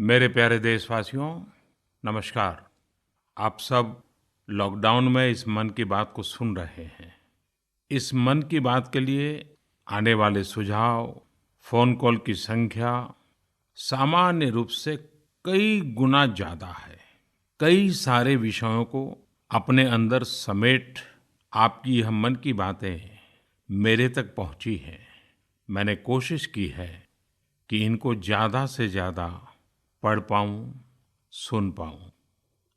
मेरे प्यारे देशवासियों, नमस्कार। आप सब लॉकडाउन में इस मन की बात को सुन रहे हैं। इस मन की बात के लिए आने वाले सुझाव, फ़ोन कॉल की संख्या सामान्य रूप से कई गुना ज़्यादा है। कई सारे विषयों को अपने अंदर समेट आपकी यह मन की बातें मेरे तक पहुंची हैं। मैंने कोशिश की है कि इनको ज़्यादा से ज़्यादा पढ़ पाऊं, सुन पाऊं।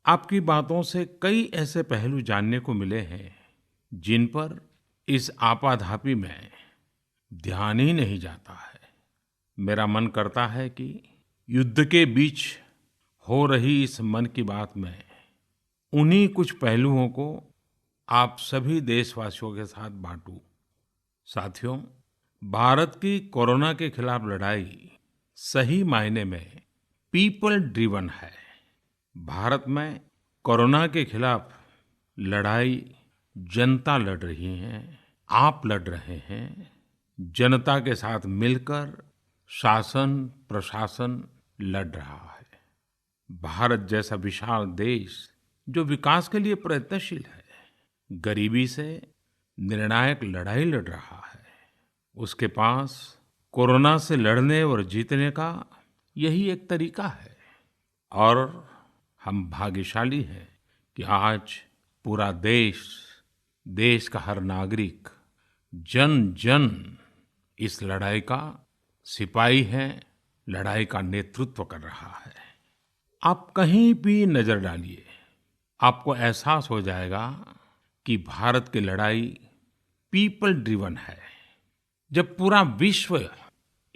आपकी बातों से कई ऐसे पहलू जानने को मिले हैं जिन पर इस आपाधापी में ध्यान ही नहीं जाता है। मेरा मन करता है कि युद्ध के बीच हो रही इस मन की बात में उन्हीं कुछ पहलुओं को आप सभी देशवासियों के साथ बांटूं। साथियों, भारत की कोरोना के खिलाफ लड़ाई सही मायने में पीपल ड्रिवन है। भारत में कोरोना के खिलाफ लड़ाई जनता लड़ रही है, आप लड़ रहे हैं। जनता के साथ मिलकर शासन प्रशासन लड़ रहा है। भारत जैसा विशाल देश जो विकास के लिए प्रयत्नशील है, गरीबी से निर्णायक लड़ाई लड़ रहा है। उसके पास कोरोना से लड़ने और जीतने का यही एक तरीका है। और हम भाग्यशाली हैं कि आज पूरा देश, देश का हर नागरिक, जन जन इस लड़ाई का सिपाही है, लड़ाई का नेतृत्व कर रहा है। आप कहीं भी नजर डालिए, आपको एहसास हो जाएगा कि भारत की लड़ाई पीपल ड्रिवन है। जब पूरा विश्व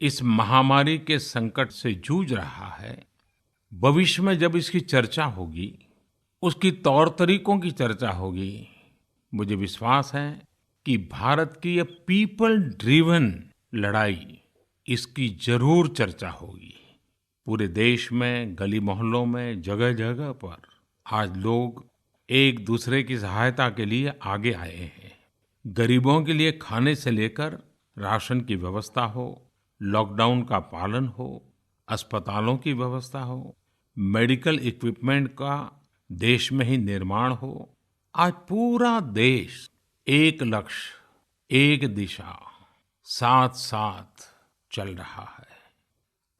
इस महामारी के संकट से जूझ रहा है, भविष्य में जब इसकी चर्चा होगी, उसकी तौर तरीकों की चर्चा होगी, मुझे विश्वास है कि भारत की ये पीपल ड्रिवन लड़ाई, इसकी जरूर चर्चा होगी। पूरे देश में, गली मोहल्लों में, जगह जगह पर आज लोग एक दूसरे की सहायता के लिए आगे आए हैं। गरीबों के लिए खाने से लेकर राशन की व्यवस्था हो, लॉकडाउन का पालन हो, अस्पतालों की व्यवस्था हो, मेडिकल इक्विपमेंट का देश में ही निर्माण हो। आज पूरा देश एक लक्ष्य, एक दिशा, साथ साथ चल रहा है।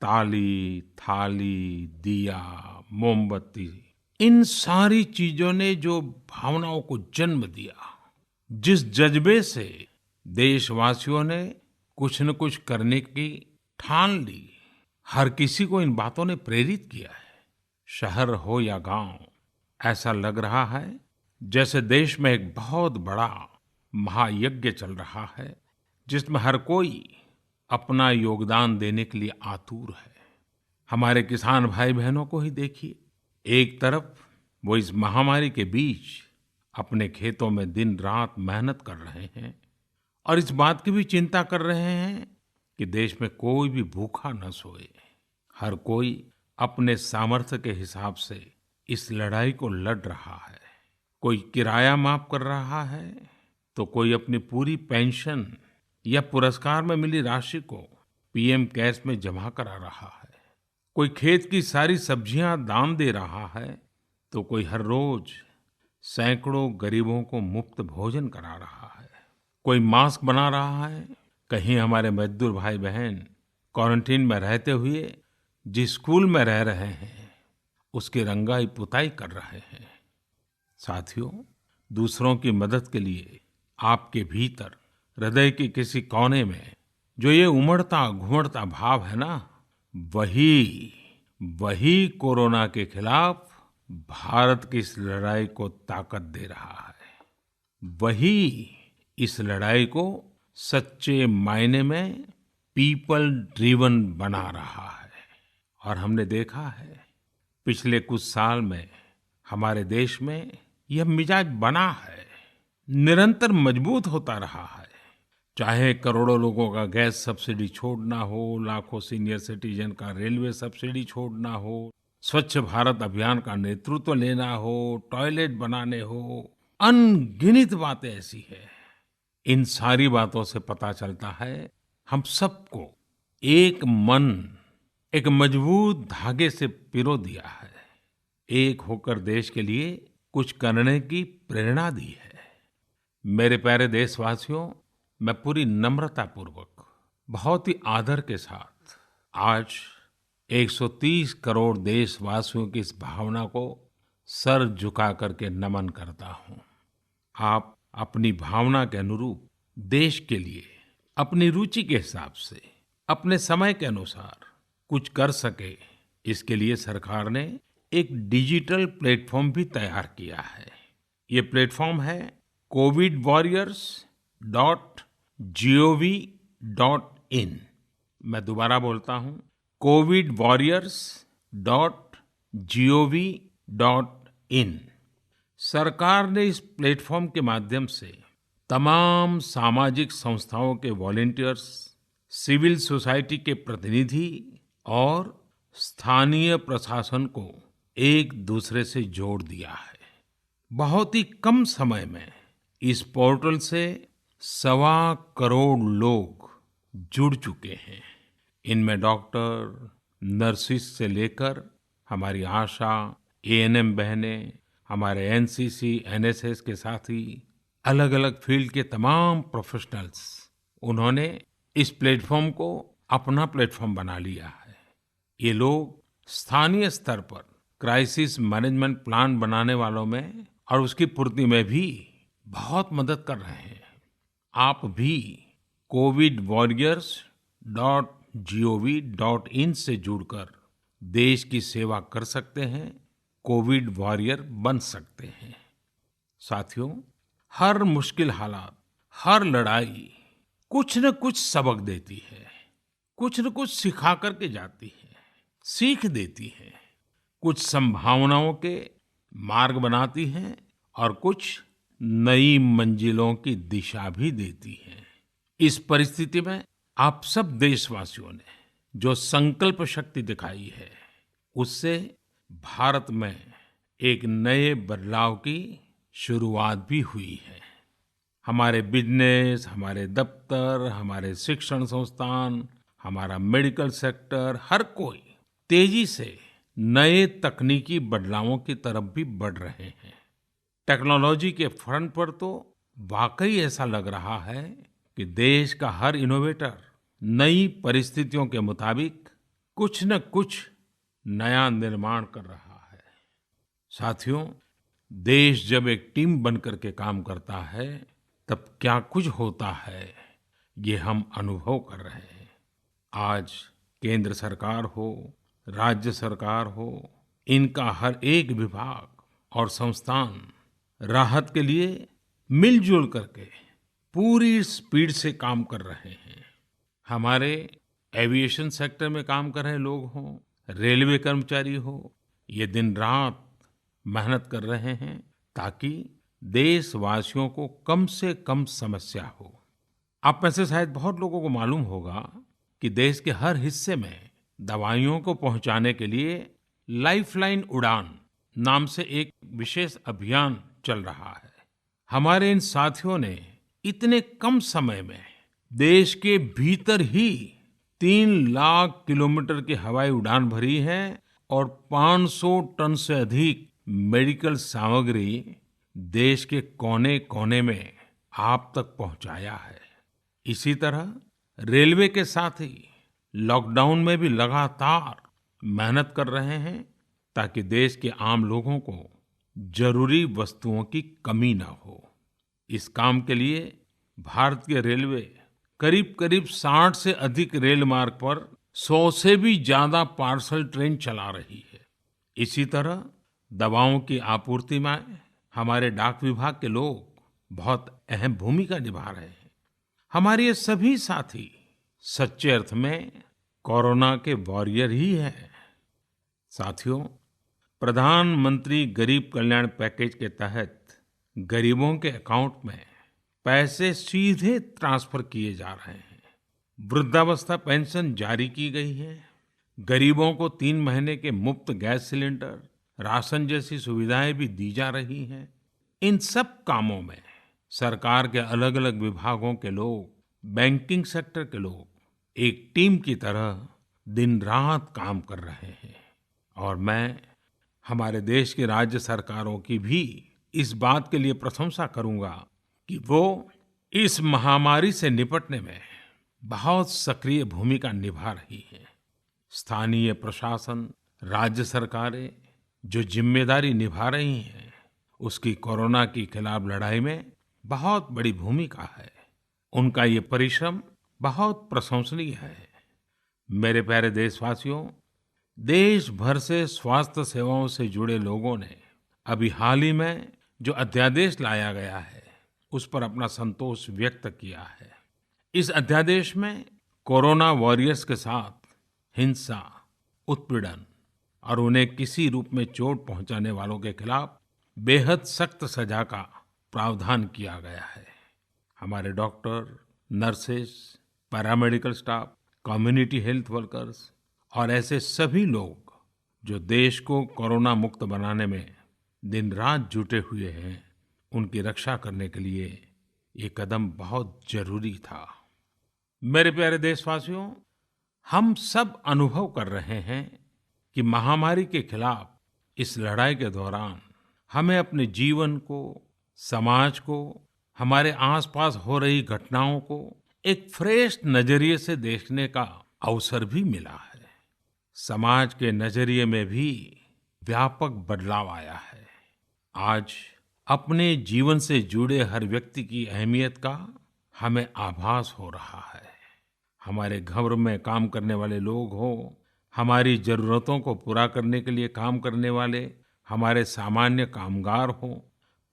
ताली, थाली, दिया, मोमबत्ती, इन सारी चीजों ने जो भावनाओं को जन्म दिया, जिस जज्बे से देशवासियों ने कुछ न कुछ करने की ठान ली, हर किसी को इन बातों ने प्रेरित किया है। शहर हो या गांव, ऐसा लग रहा है जैसे देश में एक बहुत बड़ा महायज्ञ चल रहा है, जिसमें हर कोई अपना योगदान देने के लिए आतुर है। हमारे किसान भाई बहनों को ही देखिए, एक तरफ वो इस महामारी के बीच अपने खेतों में दिन रात मेहनत कर रहे हैं और इस बात की भी चिंता कर रहे हैं कि देश में कोई भी भूखा न सोए। हर कोई अपने सामर्थ्य के हिसाब से इस लड़ाई को लड़ रहा है। कोई किराया माफ कर रहा है, तो कोई अपनी पूरी पेंशन या पुरस्कार में मिली राशि को पीएम केयर्स में जमा करा रहा है। कोई खेत की सारी सब्जियां दान दे रहा है, तो कोई हर रोज सैकड़ों गरीबों को मुफ्त भोजन करा रहा है। कोई मास्क बना रहा है। कहीं हमारे मजदूर भाई बहन क्वारंटीन में रहते हुए जिस स्कूल में रह रहे हैं, उसकी रंगाई पुताई कर रहे हैं। साथियों, दूसरों की मदद के लिए आपके भीतर हृदय के किसी कोने में जो ये उमड़ता घुमड़ता भाव है ना, वही वही कोरोना के खिलाफ भारत की इस लड़ाई को ताकत दे रहा है। वही इस लड़ाई को सच्चे मायने में पीपल ड्रिवन बना रहा है। और हमने देखा है पिछले कुछ साल में हमारे देश में यह मिजाज बना है, निरंतर मजबूत होता रहा है। चाहे करोड़ों लोगों का गैस सब्सिडी छोड़ना हो, लाखों सीनियर सिटीजन का रेलवे सब्सिडी छोड़ना हो, स्वच्छ भारत अभियान का नेतृत्व लेना हो, टॉयलेट बनाने हो, अनगिनत बातें ऐसी है। इन सारी बातों से पता चलता है हम सबको एक मन, एक मजबूत धागे से पिरो दिया है। एक होकर देश के लिए कुछ करने की प्रेरणा दी है। मेरे प्यारे देशवासियों, मैं पूरी नम्रता पूर्वक, बहुत ही आदर के साथ आज 130 करोड़ देशवासियों की इस भावना को सर झुका करके नमन करता हूं। आप अपनी भावना के अनुरूप देश के लिए अपनी रुचि के हिसाब से अपने समय के अनुसार कुछ कर सके, इसके लिए सरकार ने एक डिजिटल प्लेटफॉर्म भी तैयार किया है। ये प्लेटफॉर्म है covidwarriors.gov.in। मैं दोबारा बोलता हूँ, covidwarriors.gov.in। सरकार ने इस प्लेटफॉर्म के माध्यम से तमाम सामाजिक संस्थाओं के वॉलंटियर्स, सिविल सोसाइटी के प्रतिनिधि और स्थानीय प्रशासन को एक दूसरे से जोड़ दिया है। बहुत ही कम समय में इस पोर्टल से 1.25 करोड़ लोग जुड़ चुके हैं। इनमें डॉक्टर, नर्सिस से लेकर हमारी आशा, एएनएम बहनें, हमारे एनसीसी, एनएसएस के साथी, अलग अलग फील्ड के तमाम प्रोफेशनल्स, उन्होंने इस प्लेटफॉर्म को अपना प्लेटफॉर्म बना लिया है। ये लोग स्थानीय स्तर पर क्राइसिस मैनेजमेंट प्लान बनाने वालों में और उसकी पूर्ति में भी बहुत मदद कर रहे हैं। आप भी covidwarriors.gov.in से जुड़कर देश की सेवा कर सकते हैं, कोविड वॉरियर बन सकते हैं। साथियों, हर मुश्किल हालात, हर लड़ाई कुछ न कुछ सबक देती है, कुछ न कुछ सिखा करके जाती है, सीख देती है, कुछ संभावनाओं के मार्ग बनाती है और कुछ नई मंजिलों की दिशा भी देती है। इस परिस्थिति में आप सब देशवासियों ने जो संकल्प शक्ति दिखाई है, उससे भारत में एक नए बदलाव की शुरुआत भी हुई है। हमारे बिजनेस, हमारे दफ्तर, हमारे शिक्षण संस्थान, हमारा मेडिकल सेक्टर, हर कोई तेजी से नए तकनीकी बदलावों की तरफ भी बढ़ रहे हैं। टेक्नोलॉजी के फ्रंट पर तो वाकई ऐसा लग रहा है कि देश का हर इनोवेटर नई परिस्थितियों के मुताबिक कुछ न कुछ नया निर्माण कर रहा है। साथियों, देश जब एक टीम बनकर के काम करता है, तब क्या कुछ होता है, ये हम अनुभव कर रहे हैं। आज केंद्र सरकार हो, राज्य सरकार हो, इनका हर एक विभाग और संस्थान राहत के लिए मिलजुल करके पूरी स्पीड से काम कर रहे हैं। हमारे एविएशन सेक्टर में काम कर रहे लोग हों, रेलवे कर्मचारी हो, ये दिन रात मेहनत कर रहे हैं ताकि देशवासियों को कम से कम समस्या हो। आप में से शायद बहुत लोगों को मालूम होगा कि देश के हर हिस्से में दवाइयों को पहुंचाने के लिए लाइफलाइन उड़ान नाम से एक विशेष अभियान चल रहा है। हमारे इन साथियों ने इतने कम समय में देश के भीतर ही 3 लाख किलोमीटर की हवाई उड़ान भरी है और 500 टन से अधिक मेडिकल सामग्री देश के कोने-कोने में आप तक पहुंचाया है। इसी तरह रेलवे के साथ ही लॉकडाउन में भी लगातार मेहनत कर रहे हैं ताकि देश के आम लोगों को जरूरी वस्तुओं की कमी ना हो। इस काम के लिए भारतीय रेलवे करीब-करीब 60 से अधिक रेल मार्ग पर 100 से भी ज्यादा पार्सल ट्रेन चला रही है। इसी तरह दवाओं की आपूर्ति में हमारे डाक विभाग के लोग बहुत अहम भूमिका निभा रहे हैं। हमारे ये सभी साथी सच्चे अर्थ में कोरोना के वॉरियर ही हैं। साथियों, प्रधानमंत्री गरीब कल्याण पैकेज के तहत गरीबों के अकाउंट में पैसे सीधे ट्रांसफर किए जा रहे हैं। वृद्धावस्था पेंशन जारी की गई है। गरीबों को 3 महीने के मुफ्त गैस सिलेंडर, राशन जैसी सुविधाएं भी दी जा रही हैं। इन सब कामों में सरकार के अलग-अलग विभागों के लोग, बैंकिंग सेक्टर के लोग एक टीम की तरह दिन रात काम कर रहे हैं और मैं हमारे देश की राज्य सरकारों की भी इस बात के लिए प्रशंसा करूंगा कि वो इस महामारी से निपटने में बहुत सक्रिय भूमिका निभा रही हैं। स्थानीय प्रशासन, राज्य सरकारें जो जिम्मेदारी निभा रही हैं, उसकी कोरोना के खिलाफ लड़ाई में बहुत बड़ी भूमिका है। उनका ये परिश्रम बहुत प्रशंसनीय है। मेरे प्यारे देशवासियों, देश भर से स्वास्थ्य सेवाओं से जुड़े लोगों ने अभी हाल ही में जो अध्यादेश लाया गया है, उस पर अपना संतोष व्यक्त किया है। इस अध्यादेश में कोरोना वॉरियर्स के साथ हिंसा, उत्पीड़न और उन्हें किसी रूप में चोट पहुंचाने वालों के खिलाफ बेहद सख्त सजा का प्रावधान किया गया है। हमारे doctor, nurses, paramedical staff, community health workers और ऐसे सभी लोग जो देश को कोरोना मुक्त बनाने में दिन रात जुटे हुए हैं, उनकी रक्षा करने के लिए ये कदम बहुत जरूरी था। मेरे प्यारे देशवासियों, हम सब अनुभव कर रहे हैं कि महामारी के खिलाफ इस लड़ाई के दौरान हमें अपने जीवन को, समाज को, हमारे आसपास हो रही घटनाओं को एक फ्रेश नजरिए से देखने का अवसर भी मिला है। समाज के नजरिए में भी व्यापक बदलाव आया है। आज अपने जीवन से जुड़े हर व्यक्ति की अहमियत का हमें आभास हो रहा है। हमारे घर में काम करने वाले लोग हों, हमारी जरूरतों को पूरा करने के लिए काम करने वाले हमारे सामान्य कामगार हों,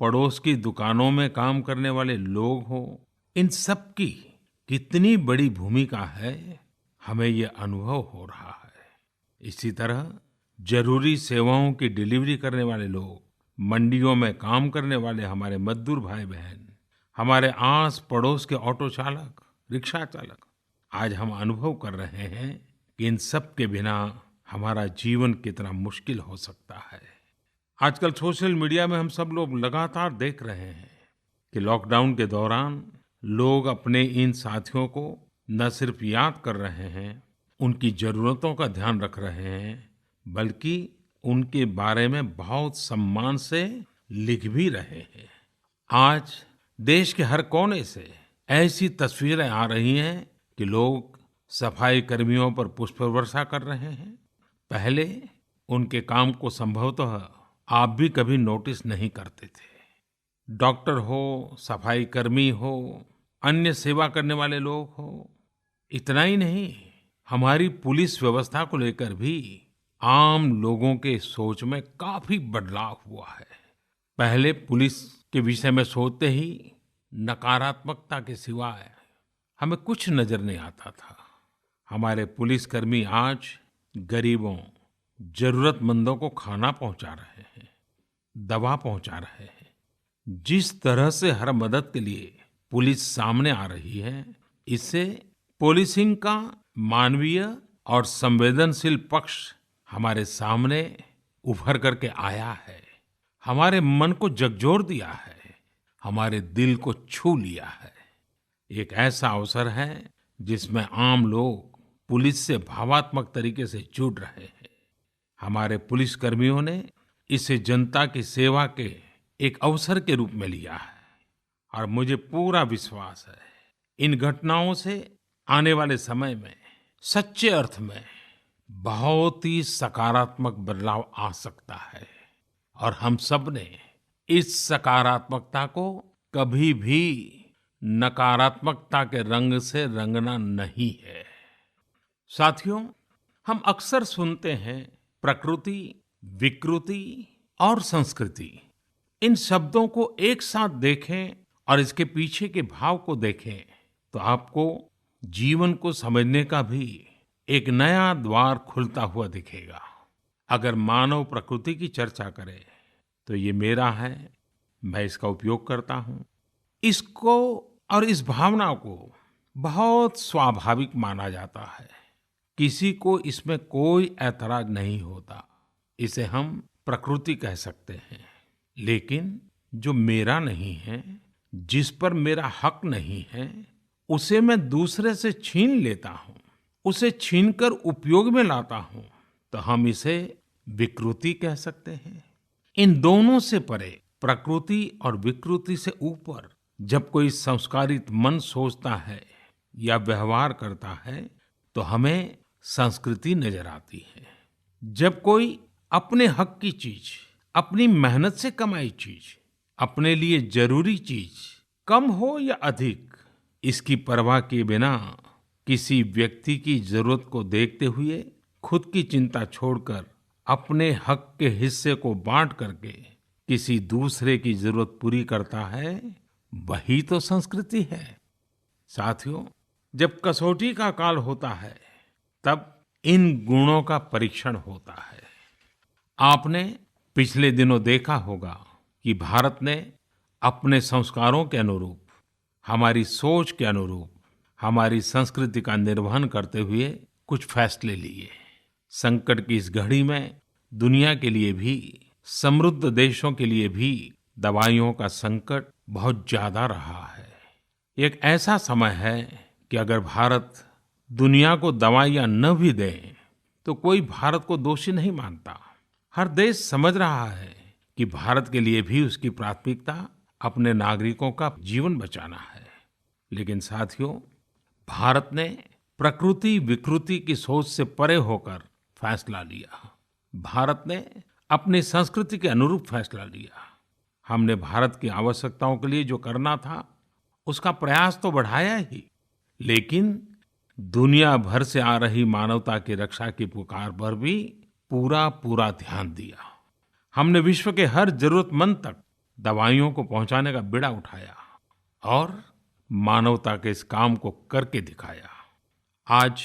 पड़ोस की दुकानों में काम करने वाले लोग हों, इन सब की कितनी बड़ी भूमिका है, हमें ये अनुभव हो रहा है। इसी तरह जरूरी सेवाओं की डिलीवरी करने वाले लोग, मंडियों में काम करने वाले हमारे मजदूर भाई बहन, हमारे आस पड़ोस के ऑटो चालक, रिक्शा चालक, आज हम अनुभव कर रहे हैं कि इन सब के बिना हमारा जीवन कितना मुश्किल हो सकता है। आजकल सोशल मीडिया में हम सब लोग लगातार देख रहे हैं कि लॉकडाउन के दौरान लोग अपने इन साथियों को न सिर्फ याद कर रहे हैं, उनकी जरूरतों का ध्यान रख रहे हैं, बल्कि उनके बारे में बहुत सम्मान से लिख भी रहे हैं। आज देश के हर कोने से ऐसी तस्वीरें आ रही हैं कि लोग सफाई कर्मियों पर पुष्प वर्षा कर रहे हैं। पहले उनके काम को संभवतः आप भी कभी नोटिस नहीं करते थे। डॉक्टर हो, सफाई कर्मी हो, अन्य सेवा करने वाले लोग हो, इतना ही नहीं, हमारी पुलिस व्यवस्था को लेकर भी आम लोगों के सोच में काफी बदलाव हुआ है। पहले पुलिस के विषय में सोचते ही नकारात्मकता के सिवाय हमें कुछ नजर नहीं आता था। हमारे पुलिसकर्मी आज गरीबों, जरूरतमंदों को खाना पहुंचा रहे हैं, दवा पहुंचा रहे हैं। जिस तरह से हर मदद के लिए पुलिस सामने आ रही है, इससे पुलिसिंग का मानवीय और संवेदनशील पक्ष हमारे सामने उभर करके आया है, हमारे मन को झकझोर दिया है, हमारे दिल को छू लिया है। एक ऐसा अवसर है जिसमें आम लोग पुलिस से भावात्मक तरीके से जुड़ रहे हैं। हमारे पुलिसकर्मियों ने इसे जनता की सेवा के एक अवसर के रूप में लिया है और मुझे पूरा विश्वास है इन घटनाओं से आने वाले समय में सच्चे अर्थ में बहुत ही सकारात्मक बदलाव आ सकता है और हम सब ने इस सकारात्मकता को कभी भी नकारात्मकता के रंग से रंगना नहीं है। साथियों, हम अक्सर सुनते हैं प्रकृति, विकृति और संस्कृति। इन शब्दों को एक साथ देखें और इसके पीछे के भाव को देखें तो आपको जीवन को समझने का भी एक नया द्वार खुलता हुआ दिखेगा। अगर मानव प्रकृति की चर्चा करें तो ये मेरा है, मैं इसका उपयोग करता हूँ। इसको और इस भावना को बहुत स्वाभाविक माना जाता है, किसी को इसमें कोई ऐतराज नहीं होता। इसे हम प्रकृति कह सकते हैं। लेकिन जो मेरा नहीं है, जिस पर मेरा हक नहीं है, उसे मैं दूसरे से छीन लेता हूँ, उसे छीनकर उपयोग में लाता हूं तो हम इसे विकृति कह सकते हैं। इन दोनों से परे, प्रकृति और विकृति से ऊपर जब कोई संस्कारित मन सोचता है या व्यवहार करता है तो हमें संस्कृति नजर आती है। जब कोई अपने हक की चीज, अपनी मेहनत से कमाई चीज, अपने लिए जरूरी चीज, कम हो या अधिक, इसकी परवाह किए बिना किसी व्यक्ति की जरूरत को देखते हुए खुद की चिंता छोड़कर अपने हक के हिस्से को बांट करके किसी दूसरे की जरूरत पूरी करता है, वही तो संस्कृति है। साथियों, जब कसौटी का काल होता है तब इन गुणों का परीक्षण होता है। आपने पिछले दिनों देखा होगा कि भारत ने अपने संस्कारों के अनुरूप, हमारी सोच के अनुरूप, हमारी संस्कृति का निर्वहन करते हुए कुछ फैसले लिए। संकट की इस घड़ी में दुनिया के लिए भी, समृद्ध देशों के लिए भी दवाइयों का संकट बहुत ज्यादा रहा है। एक ऐसा समय है कि अगर भारत दुनिया को दवाइयां न भी दे तो कोई भारत को दोषी नहीं मानता। हर देश समझ रहा है कि भारत के लिए भी उसकी प्राथमिकता अपने नागरिकों का जीवन बचाना है। लेकिन साथियों, भारत ने प्रकृति विकृति की सोच से परे होकर फैसला लिया। भारत ने अपनी संस्कृति के अनुरूप फैसला लिया। हमने भारत की आवश्यकताओं के लिए जो करना था उसका प्रयास तो बढ़ाया ही, लेकिन दुनिया भर से आ रही मानवता की रक्षा की पुकार पर भी पूरा पूरा ध्यान दिया। हमने विश्व के हर जरूरतमंद तक दवाइयों को पहुंचाने का बीड़ा उठाया और मानवता के इस काम को करके दिखाया। आज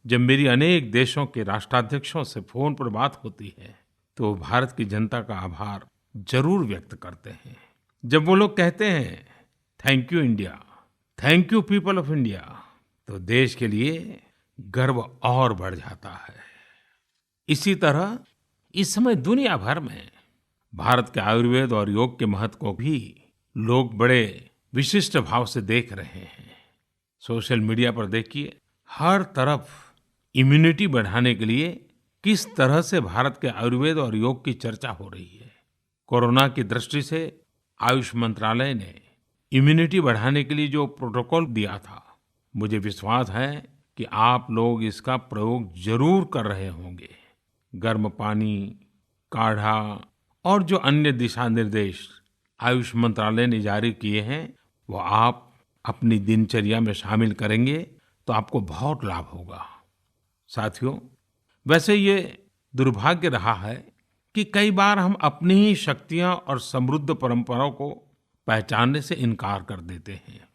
जब मेरी अनेक देशों के राष्ट्राध्यक्षों से फोन पर बात होती है तो भारत की जनता का आभार जरूर व्यक्त करते हैं। जब वो लोग कहते हैं thank you India, thank you people of India, तो देश के लिए गर्व और बढ़ जाता है। इसी तरह इस समय दुनिया भर में भारत के आयुर्वेद और योग के महत्व को भी लोग बड़े विशिष्ट भाव से देख रहे हैं। सोशल मीडिया पर देखिए, हर तरफ इम्यूनिटी बढ़ाने के लिए किस तरह से भारत के आयुर्वेद और योग की चर्चा हो रही है। कोरोना की दृष्टि से आयुष मंत्रालय ने इम्यूनिटी बढ़ाने के लिए जो प्रोटोकॉल दिया था, मुझे विश्वास है कि आप लोग इसका प्रयोग जरूर कर रहे होंगे। गर्म पानी, काढ़ा और जो अन्य दिशा निर्देश आयुष मंत्रालय ने जारी किए हैं वो आप अपनी दिनचर्या में शामिल करेंगे तो आपको बहुत लाभ होगा। साथियों, वैसे ये दुर्भाग्य रहा है कि कई बार हम अपनी ही शक्तियां और समृद्ध परंपराओं को पहचानने से इनकार कर देते हैं।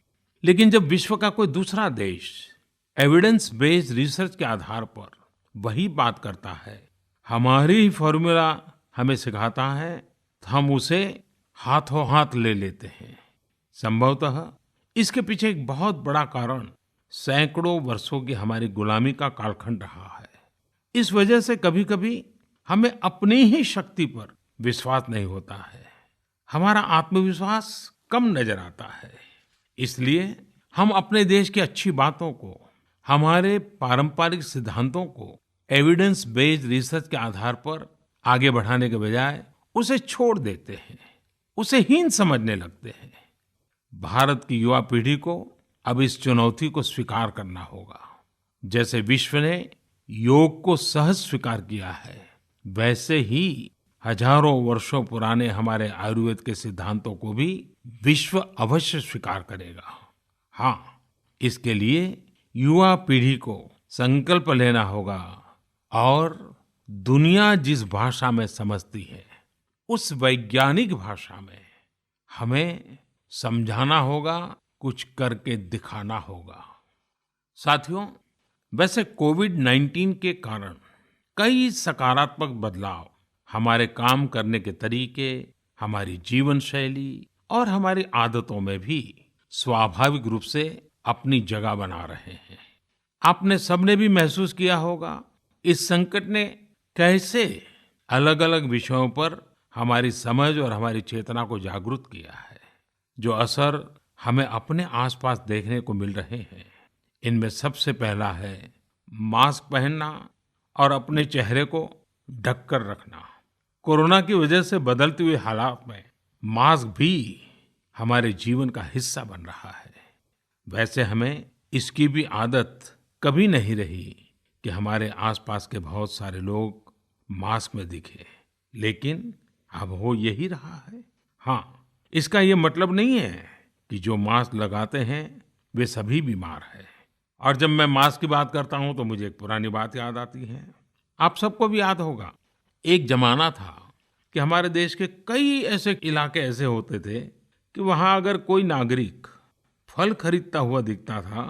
लेकिन जब विश्व का कोई दूसरा देश एविडेंस बेस्ड रिसर्च के आधार पर वही बात करता है, हमारी ही फॉर्मूला हमें सिखाता है, तो हम उसे हाथों हाथ ले लेते हैं। संभवतः इसके पीछे एक बहुत बड़ा कारण सैकड़ों वर्षों की हमारी गुलामी का कालखंड रहा है। इस वजह से कभी-कभी हमें अपनी ही शक्ति पर विश्वास नहीं होता है, हमारा आत्मविश्वास कम नजर आता है। इसलिए हम अपने देश की अच्छी बातों को, हमारे पारंपरिक सिद्धांतों को एविडेंस बेस्ड रिसर्च के आधार पर आगे बढ़ाने के बजाय उसे छोड़ देते हैं, उसे हीन समझने लगते हैं। भारत की युवा पीढ़ी को अब इस चुनौती को स्वीकार करना होगा। जैसे विश्व ने योग को सहज स्वीकार किया है, वैसे ही हजारों वर्षों पुराने हमारे आयुर्वेद के सिद्धांतों को भी विश्व अवश्य स्वीकार करेगा। हाँ, इसके लिए युवा पीढ़ी को संकल्प लेना होगा और दुनिया जिस भाषा में समझती है उस वैज्ञानिक भाषा में हमें समझाना होगा, कुछ करके दिखाना होगा। साथियों, वैसे कोविड-19 के कारण कई सकारात्मक बदलाव हमारे काम करने के तरीके, हमारी जीवन शैली और हमारी आदतों में भी स्वाभाविक रूप से अपनी जगह बना रहे हैं। आपने सबने भी महसूस किया होगा इस संकट ने कैसे अलग-अलग विषयों पर हमारी समझ और हमारी चेतना को जागृत किया है। जो असर हमें अपने आसपास देखने को मिल रहे हैं, इनमें सबसे पहला है मास्क पहनना और अपने चेहरे को ढक कर रखना। कोरोना की वजह से बदलते हुए हालात में मास्क भी हमारे जीवन का हिस्सा बन रहा है। वैसे हमें इसकी भी आदत कभी नहीं रही कि हमारे आसपास के बहुत सारे लोग मास्क में दिखे, लेकिन अब हो यही रहा है। हाँ, इसका ये मतलब नहीं है कि जो मास्क लगाते हैं वे सभी बीमार हैं। और जब मैं मास्क की बात करता हूं तो मुझे एक पुरानी बात याद आती है। आप सबको भी याद होगा, एक जमाना था कि हमारे देश के कई ऐसे इलाके ऐसे होते थे कि वहां अगर कोई नागरिक फल खरीदता हुआ दिखता था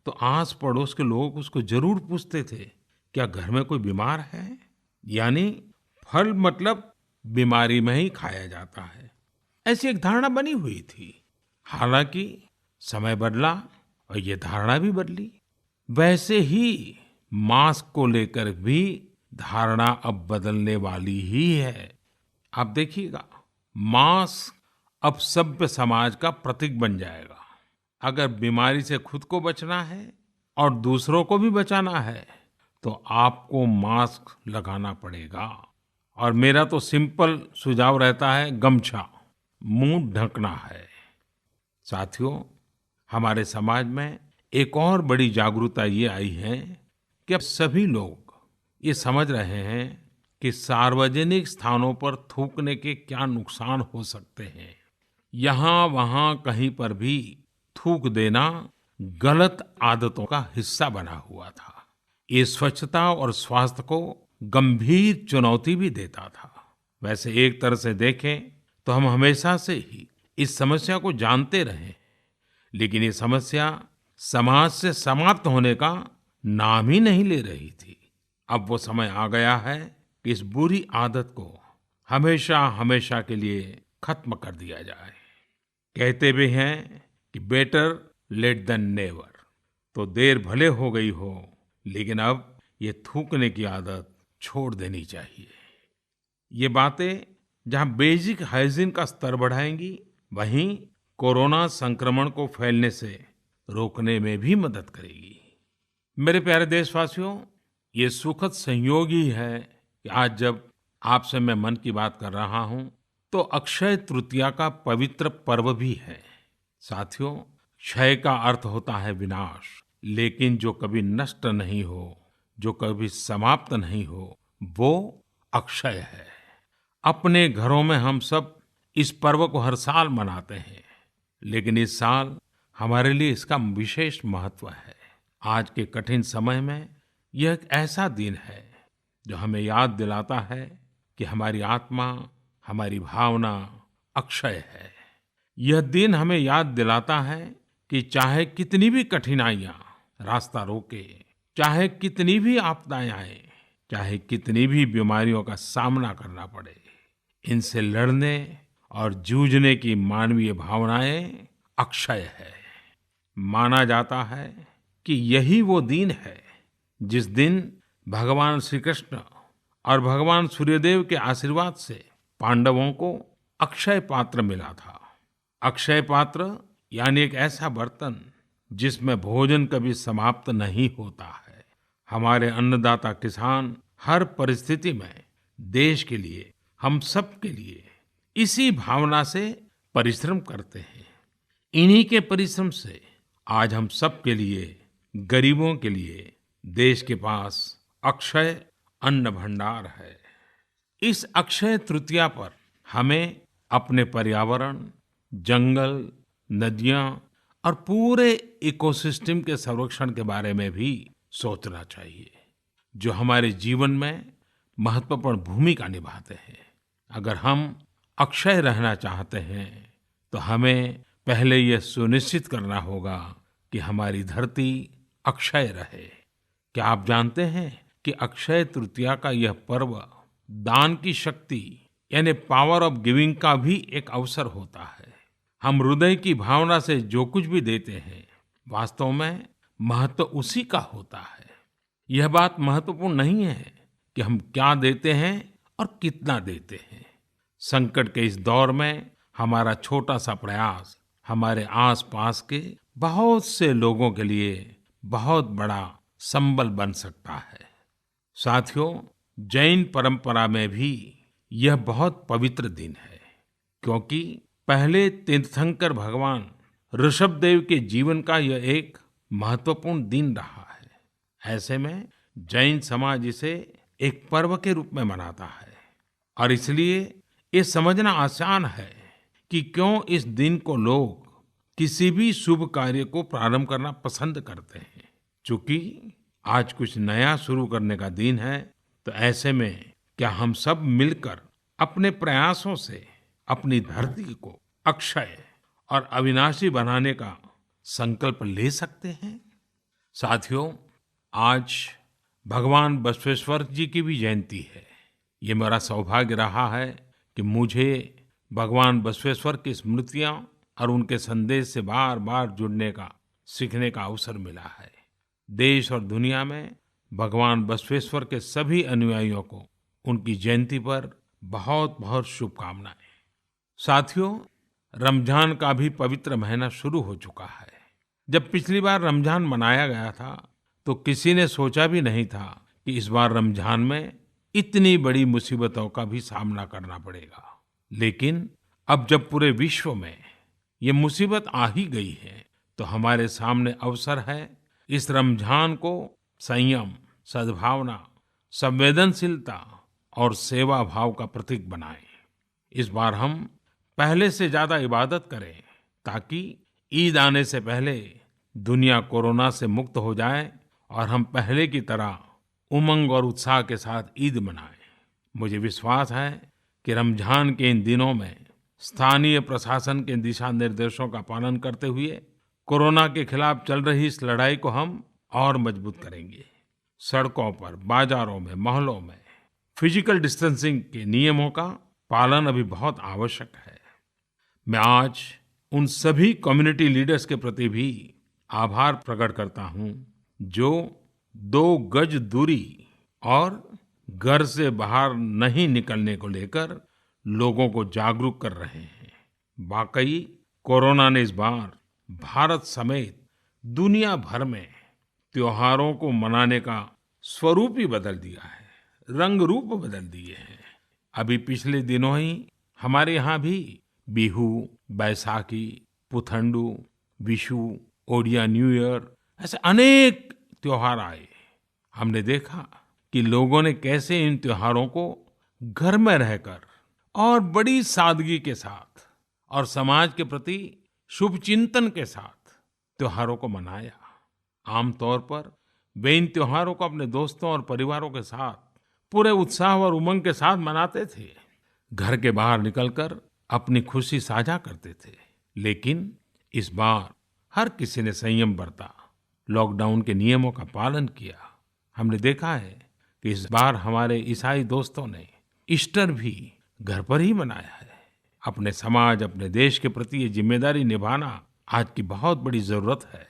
तो आस पड़ोस के लोग उसको जरूर पूछते थे, क्या घर में कोई बीमार है? यानी फल मतलब बीमारी में ही खाया जाता है, ऐसी एक धारणा बनी हुई थी। हालांकि समय बदला और ये धारणा भी बदली। वैसे ही मास्क को लेकर भी धारणा अब बदलने वाली ही है। आप देखिएगा, मास्क अब सभ्य समाज का प्रतीक बन जाएगा। अगर बीमारी से खुद को बचना है और दूसरों को भी बचाना है तो आपको मास्क लगाना पड़ेगा। और मेरा तो सिंपल सुझाव रहता है, गमछा मुंह ढकना है। साथियों, हमारे समाज में एक और बड़ी जागरूकता ये आई है कि अब सभी लोग ये समझ रहे हैं कि सार्वजनिक स्थानों पर थूकने के क्या नुकसान हो सकते हैं। यहाँ वहाँ कहीं पर भी थूक देना गलत आदतों का हिस्सा बना हुआ था। ये स्वच्छता और स्वास्थ्य को गंभीर चुनौती भी देता था। वैसे एक तरह से देखें तो हम हमेशा से ही इस समस्या को जानते रहे, लेकिन ये समस्या समाज से समाप्त होने का नाम ही नहीं ले रही थी। अब वो समय आ गया है कि इस बुरी आदत को हमेशा हमेशा के लिए खत्म कर दिया जाए। कहते भी हैं कि बेटर लेट देन नेवर। तो देर भले हो गई हो, लेकिन अब ये थूकने की आदत छोड़ देनी चाहिए। ये बातें जहां बेसिक हाइजीन का स्तर बढ़ाएंगी, वहीं कोरोना संक्रमण को फैलने से रोकने में भी मदद करेगी। मेरे प्यारे देशवासियों, ये सुखद संयोग ही है कि आज जब आपसे मैं मन की बात कर रहा हूं तो अक्षय तृतीया का पवित्र पर्व भी है। साथियों, क्षय का अर्थ होता है विनाश, लेकिन जो कभी नष्ट नहीं हो, जो कभी समाप्त नहीं हो, वो अक्षय है। अपने घरों में हम सब इस पर्व को हर साल मनाते हैं, लेकिन इस साल हमारे लिए इसका विशेष महत्व है। आज के कठिन समय में यह एक ऐसा दिन है जो हमें याद दिलाता है कि हमारी आत्मा, हमारी भावना अक्षय है। यह दिन हमें याद दिलाता है कि चाहे कितनी भी कठिनाइयां रास्ता रोके, चाहे कितनी भी आपदाएं आए, चाहे कितनी भी बीमारियों का सामना करना पड़े, इनसे लड़ने और जूझने की मानवीय भावनाएं अक्षय है। माना जाता है कि यही वो दिन है जिस दिन भगवान श्री कृष्ण और भगवान सूर्यदेव के आशीर्वाद से पांडवों को अक्षय पात्र मिला था। अक्षय पात्र यानी एक ऐसा बर्तन जिसमें भोजन कभी समाप्त नहीं होता है। हमारे अन्नदाता किसान हर परिस्थिति में देश के लिए, हम सब के लिए इसी भावना से परिश्रम करते हैं। इन्हीं के परिश्रम से आज हम सब के लिए, गरीबों के लिए देश के पास अक्षय अन्न भंडार है। इस अक्षय तृतीया पर हमें अपने पर्यावरण, जंगल, नदियां और पूरे इकोसिस्टम के संरक्षण के बारे में भी सोचना चाहिए, जो हमारे जीवन में महत्वपूर्ण भूमिका निभाते हैं। अगर हम अक्षय रहना चाहते हैं तो हमें पहले यह सुनिश्चित करना होगा कि हमारी धरती अक्षय रहे। क्या आप जानते हैं कि अक्षय तृतीया का यह पर्व दान की शक्ति यानी पावर ऑफ गिविंग का भी एक अवसर होता है। हम हृदय की भावना से जो कुछ भी देते हैं, वास्तव में महत्व उसी का होता है। यह बात महत्वपूर्ण नहीं है कि हम क्या देते हैं और कितना देते हैं। संकट के इस दौर में हमारा छोटा सा प्रयास हमारे आसपास के बहुत से लोगों के लिए बहुत बड़ा संबल बन सकता है। साथियों, जैन परंपरा में भी यह बहुत पवित्र दिन है, क्योंकि पहले तीर्थंकर भगवान ऋषभदेव के जीवन का यह एक महत्वपूर्ण दिन रहा है। ऐसे में जैन समाज इसे एक पर्व के रूप में मनाता है और इसलिए ये समझना आसान है कि क्यों इस दिन को लोग किसी भी शुभ कार्य को प्रारंभ करना पसंद करते हैं। चूंकि आज कुछ नया शुरू करने का दिन है, तो ऐसे में क्या हम सब मिलकर अपने प्रयासों से अपनी धरती को अक्षय और अविनाशी बनाने का संकल्प ले सकते हैं? साथियों, आज भगवान बसवेश्वर जी की भी जयंती है। ये मेरा सौभाग्य रहा है कि मुझे भगवान बसवेश्वर की स्मृतियां और उनके संदेश से बार बार जुड़ने का, सीखने का अवसर मिला है। देश और दुनिया में भगवान बसवेश्वर के सभी अनुयायियों को उनकी जयंती पर बहुत बहुत शुभकामनाएं। साथियों, रमजान का भी पवित्र महीना शुरू हो चुका है। जब पिछली बार रमजान मनाया गया था, तो किसी ने सोचा भी नहीं था कि इस बार रमजान में इतनी बड़ी मुसीबतों का भी सामना करना पड़ेगा। लेकिन अब जब पूरे विश्व में ये मुसीबत आ ही गई है, तो हमारे सामने अवसर है इस रमजान को संयम, सद्भावना, संवेदनशीलता और सेवा भाव का प्रतीक बनाएं। इस बार हम पहले से ज्यादा इबादत करें, ताकि ईद आने से पहले दुनिया कोरोना से मुक्त हो जाए और हम पहले की तरह उमंग और उत्साह के साथ ईद मनाएं। मुझे विश्वास है कि रमजान के इन दिनों में स्थानीय प्रशासन के दिशा निर्देशों का पालन करते हुए कोरोना के खिलाफ चल रही इस लड़ाई को हम और मजबूत करेंगे। सड़कों पर, बाजारों में, मोहल्लों में फिजिकल डिस्टेंसिंग के नियमों का पालन अभी बहुत आवश्यक है। मैं आज उन सभी कम्युनिटी लीडर्स के प्रति भी आभार प्रकट करता हूं, जो 2 गज दूरी और घर से बाहर नहीं निकलने को लेकर लोगों को जागरूक कर रहे हैं। वाकई कोरोना ने इस बार भारत समेत दुनिया भर में त्योहारों को मनाने का स्वरूप ही बदल दिया है, रंग रूप बदल दिए हैं। अभी पिछले दिनों ही हमारे यहाँ भी बिहू, बैसाखी, पुथंडू, विशु, ओडिया न्यू ईयर, ऐसे अनेक त्योहार आए। हमने देखा कि लोगों ने कैसे इन त्योहारों को घर में रहकर और बड़ी सादगी के साथ और समाज के प्रति शुभ चिंतन के साथ त्योहारों को मनाया। आमतौर पर वे इन त्योहारों को अपने दोस्तों और परिवारों के साथ पूरे उत्साह और उमंग के साथ मनाते थे, घर के बाहर निकलकर अपनी खुशी साझा करते थे। लेकिन इस बार हर किसी ने संयम बरता, लॉकडाउन के नियमों का पालन किया। हमने देखा है कि इस बार हमारे ईसाई दोस्तों ने ईस्टर भी घर पर ही मनाया है। अपने समाज, अपने देश के प्रति ये जिम्मेदारी निभाना आज की बहुत बड़ी जरूरत है।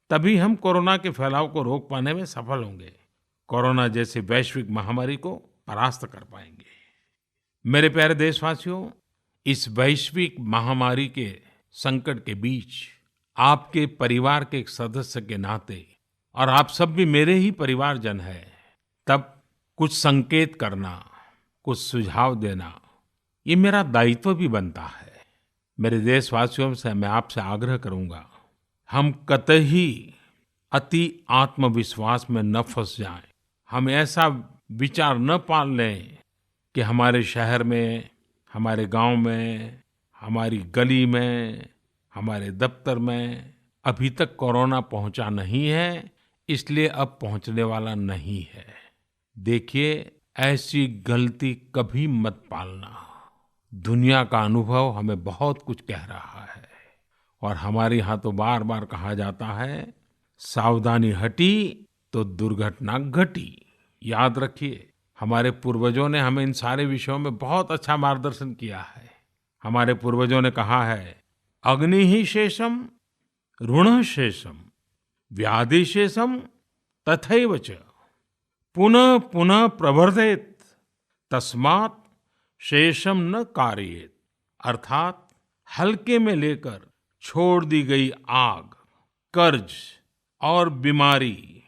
तभी हम कोरोना के फैलाव को रोक पाने में सफल होंगे, कोरोना जैसी वैश्विक महामारी को परास्त कर पाएंगे। मेरे प्यारे देशवासियों, इस वैश्विक महामारी के संकट के बीच आपके परिवार के एक सदस्य के नाते, और आप सब भी मेरे ही परिवारजन हैं, तब कुछ संकेत करना, कुछ सुझाव देना, ये मेरा दायित्व भी बनता है। मेरे देशवासियों से मैं आपसे आग्रह करूंगा, हम कतई अति आत्मविश्वास में न फंस जाएं। हम ऐसा विचार न पाल लें कि हमारे शहर में, हमारे गांव में, हमारी गली में, हमारे दफ्तर में अभी तक कोरोना पहुंचा नहीं है, इसलिए अब पहुंचने वाला नहीं है। देखिए, ऐसी गलती कभी मत पालना। दुनिया का अनुभव हमें बहुत कुछ कह रहा है और हमारे यहाँ तो बार बार कहा जाता है, सावधानी हटी तो दुर्घटना घटी। याद रखिए, हमारे पूर्वजों ने हमें इन सारे विषयों में बहुत अच्छा मार्गदर्शन किया है। हमारे पूर्वजों ने कहा है, अग्नि ही शेषम ऋण शेषम व्याधि शेषम तथैव च पुनः पुनः प्रवर्धेत तस्मात् शेषम न कारयेत। अर्थात हल्के में लेकर छोड़ दी गई आग, कर्ज और बीमारी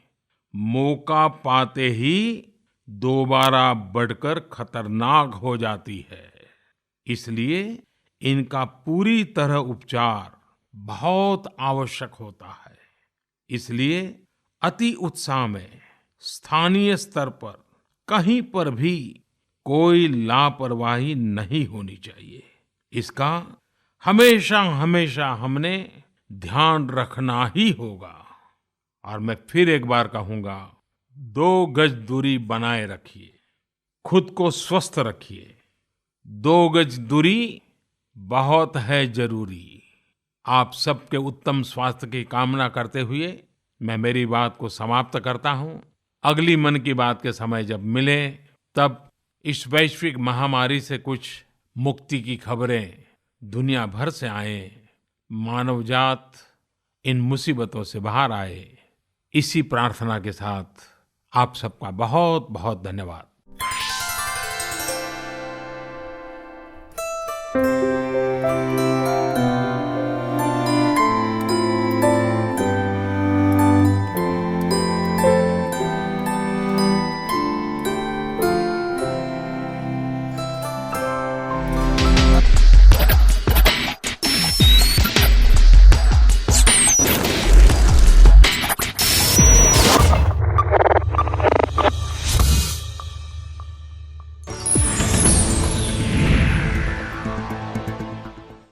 मौका पाते ही दोबारा बढ़कर खतरनाक हो जाती है। इसलिए इनका पूरी तरह उपचार बहुत आवश्यक होता है। इसलिए अति उत्साह में स्थानीय स्तर पर कहीं पर भी कोई लापरवाही नहीं होनी चाहिए। इसका हमेशा हमेशा हमने ध्यान रखना ही होगा। और मैं फिर एक बार कहूंगा, 2 गज दूरी बनाए रखिए, खुद को स्वस्थ रखिए। 2 गज दूरी बहुत है जरूरी। आप सबके उत्तम स्वास्थ्य की कामना करते हुए मैं मेरी बात को समाप्त करता हूं। अगली मन की बात के समय जब मिले, तब इस वैश्विक महामारी से कुछ मुक्ति की खबरें दुनिया भर से आए, मानवजात इन मुसीबतों से बाहर आए, इसी प्रार्थना के साथ आप सबका बहुत बहुत धन्यवाद।